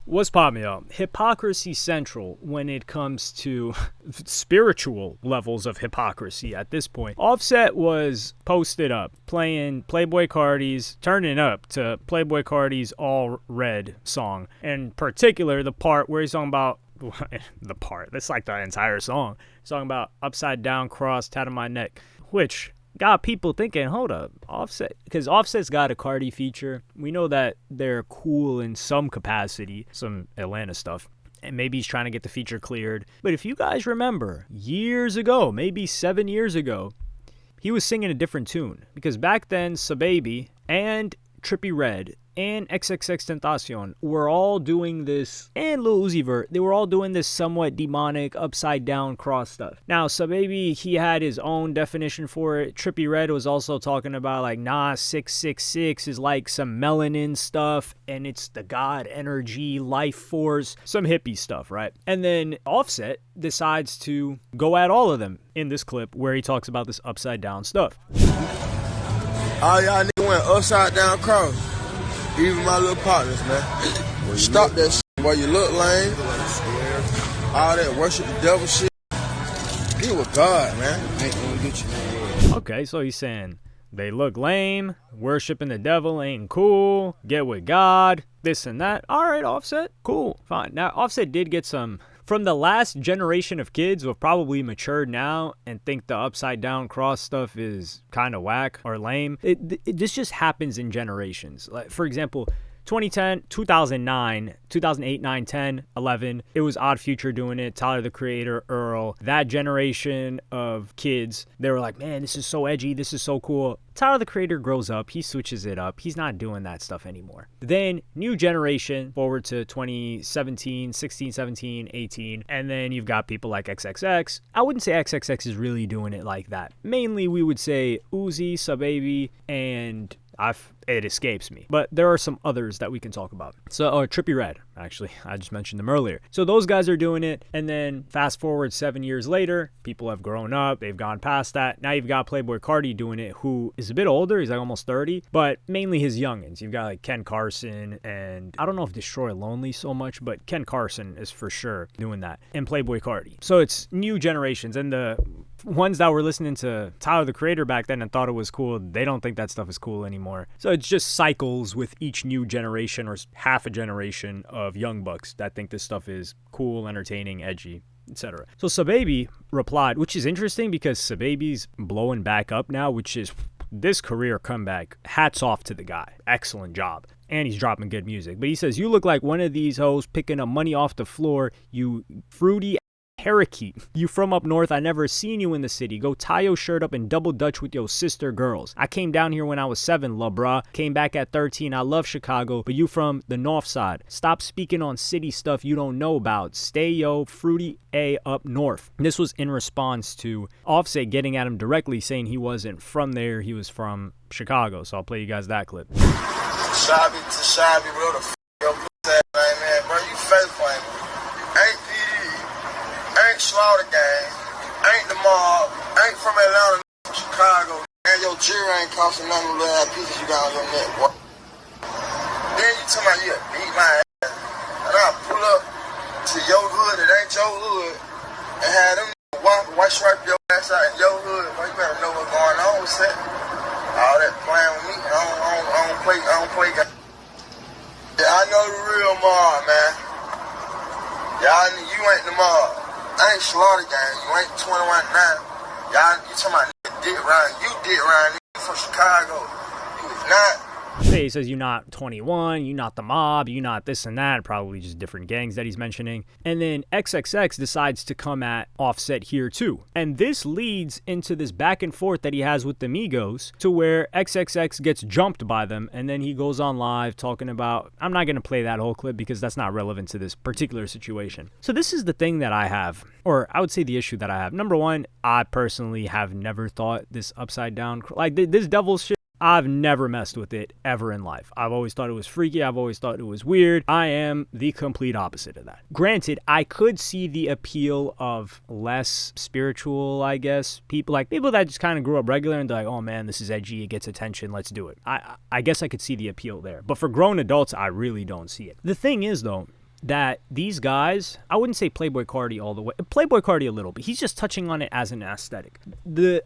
What's poppin', y'all? Hypocrisy central when it comes to spiritual levels of hypocrisy at this point. Offset was posted up playing Playboi Carti's Turning Up to Playboi Carti's All Red song. In particular, the part where he's talking about that's like the entire song. He's talking about upside down cross, tat on my neck, which got people thinking, hold up, Offset, because Offset's got a Carti feature. We know that they're cool in some capacity, some Atlanta stuff, and maybe he's trying to get the feature cleared. But if you guys remember, years ago, maybe 7 years ago, he was singing a different tune, because back then, Sahbabii and Trippie Redd and XXXTentacion were all doing this, and Lil Uzi Vert, they were all doing this somewhat demonic upside down cross stuff. Now, Sahbabii, he had his own definition for it. Trippie Redd was also talking about like, nah, 666 is like some melanin stuff, and it's the God energy, life force, some hippie stuff, right? And then Offset decides to go at all of them in this clip where he talks about this upside down stuff. All y'all niggas went upside down cross. Even my little partners, man. Stop that shit, boy. You look lame. All that worship the devil shit. Get with God, man. Ain't gonna get you. Okay, so he's saying they look lame, worshiping the devil ain't cool, get with God, this and that. All right, Offset, cool, fine. Now, Offset did get some from the last generation of kids who have probably matured now and think the upside down cross stuff is kind of whack or lame. This just happens in generations. Like, for example, 2010, 2009, 2008, 9, 10, 11, it was Odd Future doing it, Tyler the Creator, Earl. That generation of kids, they were like, man, this is so edgy, this is so cool. Tyler the Creator grows up, he switches it up, he's not doing that stuff anymore. Then, new generation, forward to 2017, 16, 17, 18, and then you've got people like XXX. I wouldn't say XXX is really doing it like that. Mainly, we would say Uzi, Sahbabii, and it escapes me. But there are some others that we can talk about. So, Trippie Redd, actually. I just mentioned them earlier. So those guys are doing it. And then fast forward 7 years later, people have grown up. They've gone past that. Now you've got Playboi Carti doing it, who is a bit older. He's like almost 30. But mainly his youngins. You've got like Ken Carson and I don't know if Destroy Lonely so much, but Ken Carson is for sure doing that. And Playboi Carti. So it's new generations. And the ones that were listening to Tyler the Creator back then and thought it was cool, they don't think that stuff is cool anymore. So it's just cycles with each new generation or half a generation of young bucks that think this stuff is cool, entertaining, edgy, etc. So Sahbabii replied, which is interesting because Sahbabii's blowing back up now, which is this career comeback. Hats off to the guy. Excellent job. And he's dropping good music. But he says, you look like one of these hoes picking up money off the floor, you fruity parakeet. You from up north, I never seen you in the city. Go tie your shirt up and double dutch with your sister girls. I came down here when I was 7, la bruh. Came back at 13. I love Chicago, but you from the north side. Stop speaking on city stuff you don't know about. Stay yo fruity A up north. This was in response to Offset getting at him directly saying he wasn't from there, he was from Chicago. So I'll play you guys that clip. Shabby to shabby, bro. The your pussy ass name, man, bro. You fake playing. Ain't ain't Slaughter Gang, ain't the mob, ain't from Atlanta, from Chicago, and your jewelry ain't costing none of the little pieces you got on your neck, boy. Then you tell me you beat my ass, and I pull up to your hood that ain't your hood, and have them white stripe your ass out in your hood, boy. You better know what's going on, set. All that playing with me, I don't play. Yeah, I know the real mob, man. Y'all, you ain't the mob. I ain't Slaughter Gang, you ain't 21 now. Y'all, you talking about dick round, you dick round, nigga from Chicago. You is not. He says you're not 21, you're not the mob, you're not this and that, probably just different gangs that he's mentioning. And then XXX decides to come at Offset here too. And this leads into this back and forth that he has with the Migos to where XXX gets jumped by them and then he goes on live talking about, I'm not going to play that whole clip because that's not relevant to this particular situation. So this is the thing that I have, or I would say the issue that I have. Number one, I personally have never thought this upside down, like this devil's shit, I've never messed with it ever in life. I've always thought it was freaky. I've always thought it was weird. I am the complete opposite of that. Granted, I could see the appeal of less spiritual, I guess, people that just kind of grew up regular and they're like, oh man, this is edgy, it gets attention, let's do it. I guess I could see the appeal there. But for grown adults, I really don't see it. The thing is though, that these guys, I wouldn't say Playboi Carti all the way. Playboi Carti a little bit. He's just touching on it as an aesthetic.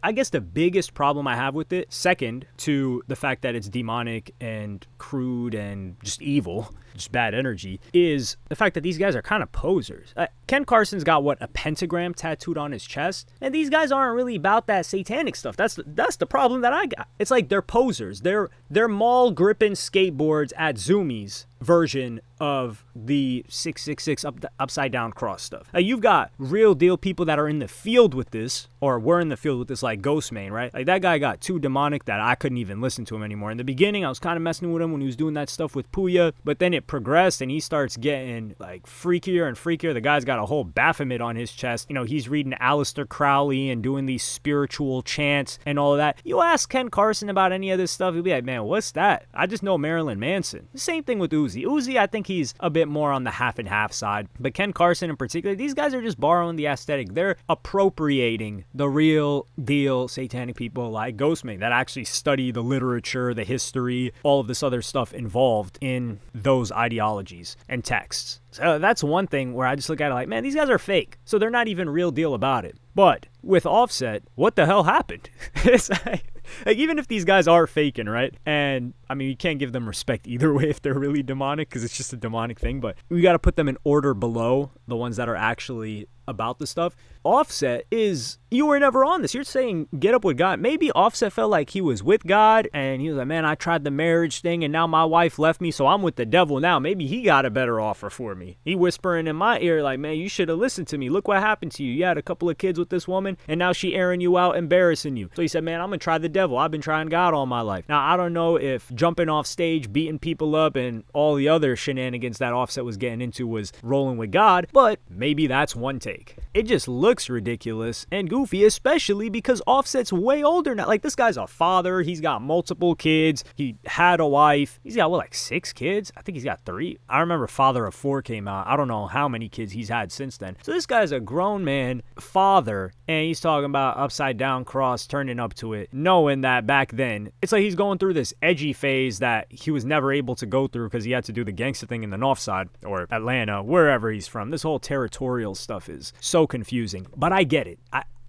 I guess the biggest problem I have with it, second to the fact that it's demonic and crude and just evil, just bad energy, is the fact that these guys are kind of posers. Ken Carson's got a pentagram tattooed on his chest, and these guys aren't really about that satanic stuff. That's the problem that I got. It's like they're posers. They're mall gripping skateboards at Zoomies version of the 666 upside down cross stuff. You've got real deal people that are in the field with this, or were in the field with this, like Ghostman, right? Like that guy got too demonic that I couldn't even listen to him anymore. In the beginning, I was kind of messing with him when he was doing that stuff with Puya, but then it progressed and he starts getting like freakier and freakier. The guy's got a whole Baphomet on his chest. You know, he's reading Aleister Crowley and doing these spiritual chants and all of that. You ask Ken Carson about any of this stuff, he'll be like, man, what's that? I just know Marilyn Manson. The same thing with Uzi. Uzi, I think he's a bit more on the half and half side, but Ken Carson in particular, these guys are just borrowing the aesthetic. They're appropriating the real deal satanic people like Ghostman that actually study the literature, the history, all of this other stuff involved in those ideologies and texts. So that's one thing where I just look at it like, man, these guys are fake. So they're not even real deal about it. But with Offset, what the hell happened? It's like even if these guys are faking, right? And I mean, you can't give them respect either way if they're really demonic, because it's just a demonic thing. But we got to put them in order below the ones that are actually about the stuff. Offset is, you were never on this. You're saying get up with God. Maybe Offset felt like he was with God and he was like, man, I tried the marriage thing and now my wife left me, so I'm with the devil now. Maybe he got a better offer for me. He whispering in my ear like, man, you should have listened to me. Look what happened to you. You had a couple of kids with this woman and now she airing you out, embarrassing you. So he said, man, I'm gonna try the devil. I've been trying God all my life. Now, I don't know if jumping off stage, beating people up, and all the other shenanigans that Offset was getting into was rolling with God, but maybe that's one take. It just looks ridiculous and goofy, especially because Offset's way older now. Like, this guy's a father. He's got multiple kids. He had a wife. He's got, 6 kids? I think he's got 3. I remember Father of 4 came out. I don't know how many kids he's had since then. So this guy's a grown man, father, and he's talking about upside down cross, turning up to it, knowing that back then, it's like he's going through this edgy phase that he was never able to go through because he had to do the gangster thing in the North Side, or Atlanta, wherever he's from. This whole territorial stuff is so confusing, but I get it.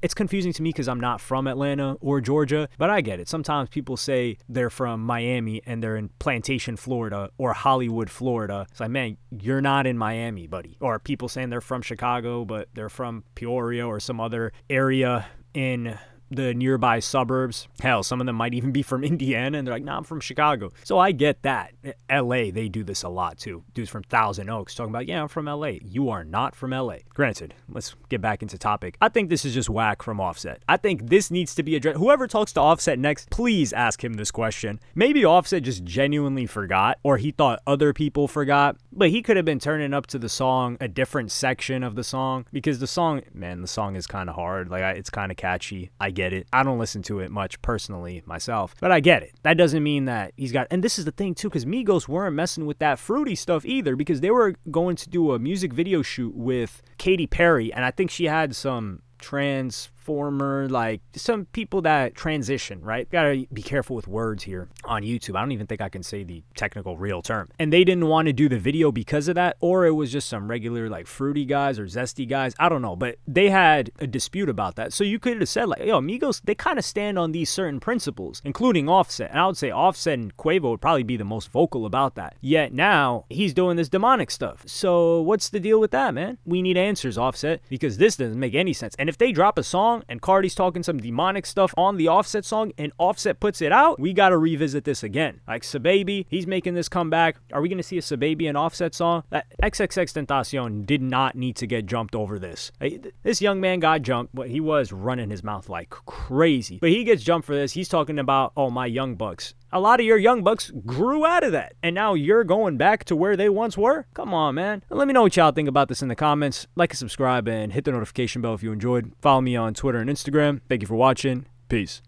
It's confusing to me because I'm not from Atlanta or Georgia, but I get it. Sometimes people say they're from Miami and they're in Plantation, Florida, or Hollywood, Florida. It's like, man, you're not in Miami, buddy. Or people saying they're from Chicago, but they're from Peoria or some other area in the nearby suburbs. Hell, some of them might even be from Indiana, and they're like, nah, I'm from Chicago. So I get that. LA, they do this a lot too. Dudes from Thousand Oaks talking about, yeah, I'm from LA. You are not from LA. Granted, let's get back into topic. I think this is just whack from Offset. I think this needs to be addressed. Whoever talks to Offset next, please ask him this question. Maybe Offset just genuinely forgot, or he thought other people forgot, but he could have been turning up to the song, a different section of the song, because the song is kind of hard. It's kind of catchy. I get it. I don't listen to it much personally myself, but I get it. That doesn't mean that he's got, and this is the thing too, because Migos weren't messing with that fruity stuff either, because they were going to do a music video shoot with Katy Perry, and I think she had some transformer, some people that transition, right? Gotta be careful with words here on YouTube. I don't even think I can say the technical real term. And they didn't want to do the video because of that, or it was just some regular fruity guys or zesty guys. I don't know, but they had a dispute about that. So you could have said yo, Migos, they kind of stand on these certain principles, including Offset. And I would say Offset and Quavo would probably be the most vocal about that. Yet now he's doing this demonic stuff. So what's the deal with that, man? We need answers, Offset, because this doesn't make any sense. And if they drop a song and Cardi's talking some demonic stuff on the Offset song and Offset puts it out, we got to revisit this again. Like Sahbabii, he's making this comeback. Are we going to see a Sahbabii and Offset song? That XXXTentacion did not need to get jumped over this. This young man got jumped, but he was running his mouth like crazy. But he gets jumped for this. He's talking about, oh, my young bucks. A lot of your young bucks grew out of that, and now you're going back to where they once were? Come on, man. Let me know what y'all think about this in the comments. Like and subscribe and hit the notification bell if you enjoyed. Follow me on Twitter and Instagram. Thank you for watching. Peace.